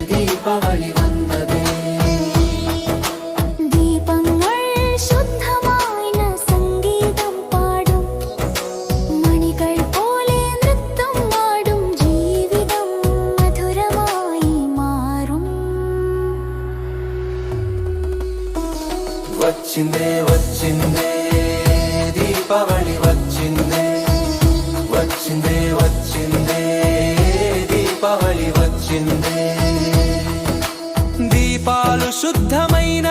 దీపావళి వన్నదే. ദീപങ്ങൾ ശുദ്ധമായ സംഗീതം പാടും, മണികൾ പോലെ നൃത്തം ആടും, ജീവിതം മധുരമായി മാറും. వచ్చిందే వచ్చిందే దీపావళి వచ్చిందే, వచ్చిందే వచ్చిందే దీపావళి వచ్చిందే. దీపాలు శుద్ధమైన